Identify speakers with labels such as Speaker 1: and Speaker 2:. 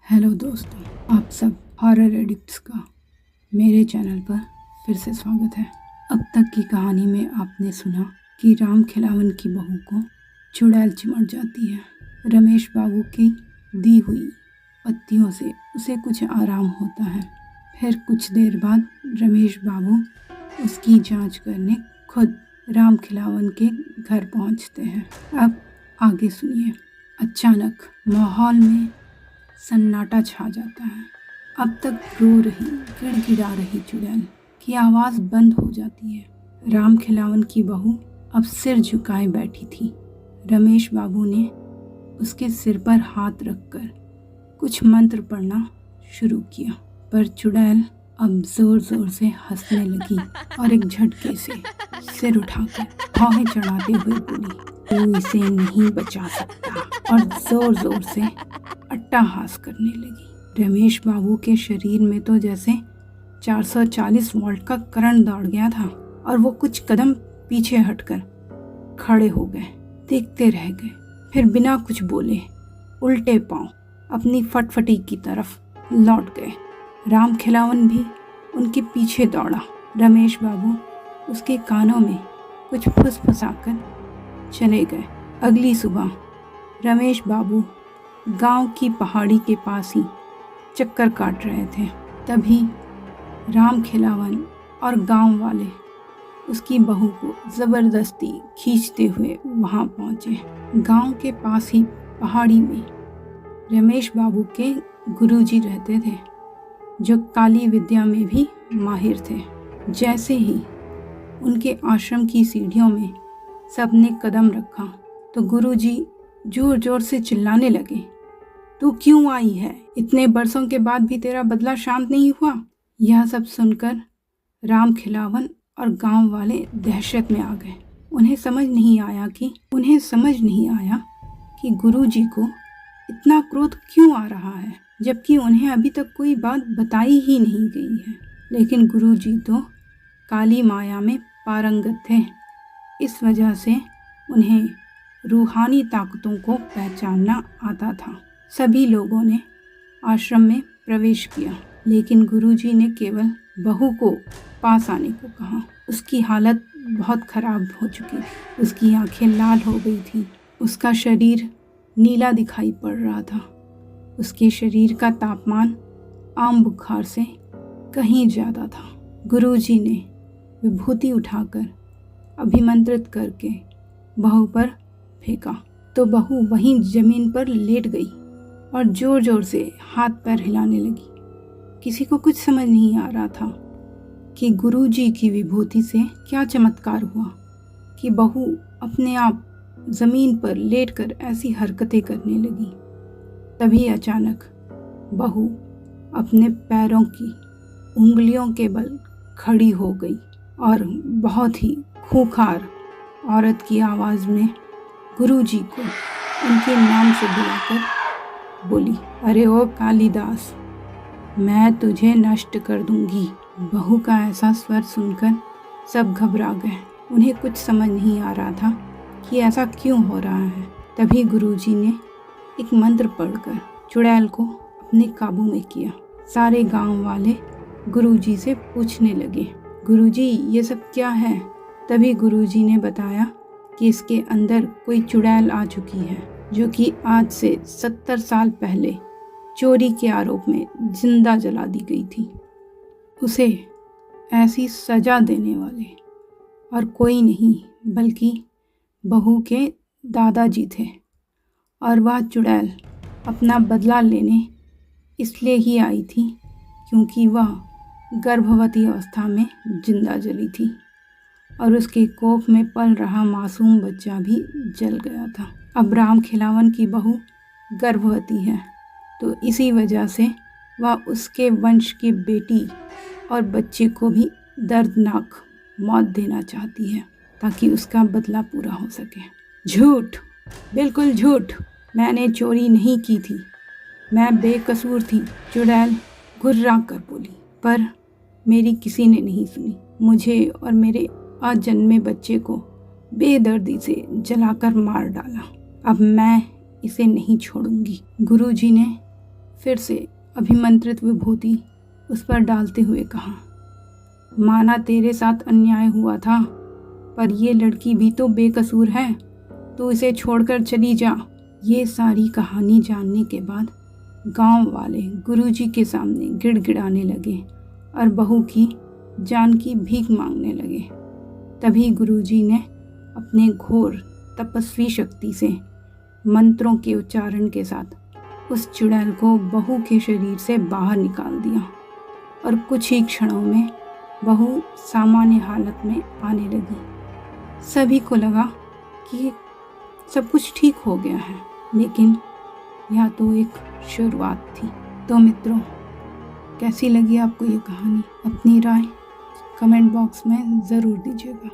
Speaker 1: Hello दोस्तों, आप सब हॉरर एडिक्ट्स का मेरे चैनल पर फिर से स्वागत है। अब तक की कहानी में आपने सुना कि राम खिलावन की बहू को चुड़ैल चिमट जाती है। रमेश बाबू की दी हुई पत्तियों से उसे कुछ आराम होता है। फिर कुछ देर बाद रमेश बाबू उसकी जांच करने खुद राम खिलावन के घर पहुंचते हैं। अब आगे सुनिए। अचानक माहौल में सन्नाटा छा जाता है। अब तक रो रही, गिड़गिड़ा रही चुड़ैल की आवाज़ बंद हो जाती है। राम खिलावन की बहू अब सिर झुकाए बैठी थी। रमेश बाबू ने उसके सिर पर हाथ रखकर कुछ मंत्र पढ़ना शुरू किया, पर चुड़ैल अब जोर जोर से हंसने लगी और एक झटके से सिर उठाकर भौहें चढ़ाते हुए बोली, तू इसे नहीं बचा सकता, और जोर जोर से अट्टहास करने लगी। रमेश बाबू के शरीर में तो जैसे 440 वोल्ट का करंट दौड़ गया था और वो कुछ कदम पीछे हटकर खड़े हो गए, देखते रह गए। फिर बिना कुछ बोले उल्टे पांव अपनी फटफटी की तरफ लौट गए। राम खिलावन भी उनके पीछे दौड़ा। रमेश बाबू उसके कानों में कुछ फुसफुसाकर चले गए। अगली सुबह रमेश बाबू गांव की पहाड़ी के पास ही चक्कर काट रहे थे। तभी राम खिलावन और गांव वाले उसकी बहू को ज़बरदस्ती खींचते हुए वहां पहुंचे। गांव के पास ही पहाड़ी में रमेश बाबू के गुरुजी रहते थे, जो काली विद्या में भी माहिर थे। जैसे ही उनके आश्रम की सीढ़ियों में सबने कदम रखा तो गुरुजी जोर जोर से चिल्लाने लगे, तू क्यों आई है? इतने बरसों के बाद भी तेरा बदला शांत नहीं हुआ। यह सब सुनकर राम खिलावन और गांव वाले दहशत में आ गए। उन्हें समझ नहीं आया कि गुरुजी को इतना क्रोध क्यों आ रहा है, जबकि उन्हें अभी तक कोई बात बताई ही नहीं गई है। लेकिन गुरुजी तो काली माया में पारंगत थे। इस वजह से उन्हें रूहानी ताकतों को पहचानना आता था। सभी लोगों ने आश्रम में प्रवेश किया, लेकिन गुरुजी ने केवल बहू को पास आने को कहा। उसकी हालत बहुत खराब हो चुकी, उसकी आंखें लाल हो गई थी, उसका शरीर नीला दिखाई पड़ रहा था। उसके शरीर का तापमान आम बुखार से कहीं ज़्यादा था। गुरुजी ने विभूति उठाकर अभिमंत्रित करके बहू पर फेंका तो बहू वहीं जमीन पर लेट गई और जोर जोर से हाथ पैर हिलाने लगी। किसी को कुछ समझ नहीं आ रहा था कि गुरुजी की विभूति से क्या चमत्कार हुआ कि बहू अपने आप जमीन पर लेटकर ऐसी हरकतें करने लगी। तभी अचानक बहू अपने पैरों की उंगलियों के बल खड़ी हो गई और बहुत ही खूंखार औरत की आवाज़ में गुरुजी को उनके नाम से बुलाकर बोली, अरे ओ कालिदास, मैं तुझे नष्ट कर दूंगी। बहू का ऐसा स्वर सुनकर सब घबरा गए। उन्हें कुछ समझ नहीं आ रहा था कि ऐसा क्यों हो रहा है। तभी गुरुजी ने एक मंत्र पढ़कर चुड़ैल को अपने काबू में किया। सारे गांव वाले गुरुजी से पूछने लगे, गुरुजी ये सब क्या है? तभी गुरुजी ने बताया कि इसके अंदर कोई चुड़ैल आ चुकी है, जो कि आज से 70 साल पहले चोरी के आरोप में जिंदा जला दी गई थी। उसे ऐसी सजा देने वाले और कोई नहीं बल्कि बहू के दादाजी थे, और वह चुड़ैल अपना बदला लेने इसलिए ही आई थी क्योंकि वह गर्भवती अवस्था में जिंदा जली थी और उसके कोख में पल रहा मासूम बच्चा भी जल गया था। अब राम खिलावन की बहू गर्भवती है, तो इसी वजह से वह उसके वंश की बेटी और बच्चे को भी दर्दनाक मौत देना चाहती है ताकि उसका बदला पूरा हो सके। झूठ, बिल्कुल झूठ, मैंने चोरी नहीं की थी, मैं बेकसूर थी, चुड़ैल घुर्रा कर बोली। पर मेरी किसी ने नहीं सुनी। मुझे और मेरे अजन्मे बच्चे को बेदर्दी से जलाकर मार डाला। अब मैं इसे नहीं छोड़ूंगी। गुरुजी ने फिर से अभिमंत्रित विभूति उस पर डालते हुए कहा, माना तेरे साथ अन्याय हुआ था, पर ये लड़की भी तो बेकसूर है, तू इसे छोड़कर चली जा। ये सारी कहानी जानने के बाद गांव वाले गुरुजी के सामने गिड़गिड़ाने लगे और बहू की जान की भीख मांगने लगे। तभी गुरुजी ने अपने घोर तपस्वी शक्ति से मंत्रों के उच्चारण के साथ उस चुड़ैल को बहू के शरीर से बाहर निकाल दिया और कुछ ही क्षणों में बहू सामान्य हालत में आने लगी। सभी को लगा कि सब कुछ ठीक हो गया है, लेकिन यह तो एक शुरुआत थी। तो मित्रों, कैसी लगी आपको ये कहानी? अपनी राय कमेंट बॉक्स में ज़रूर दीजिएगा।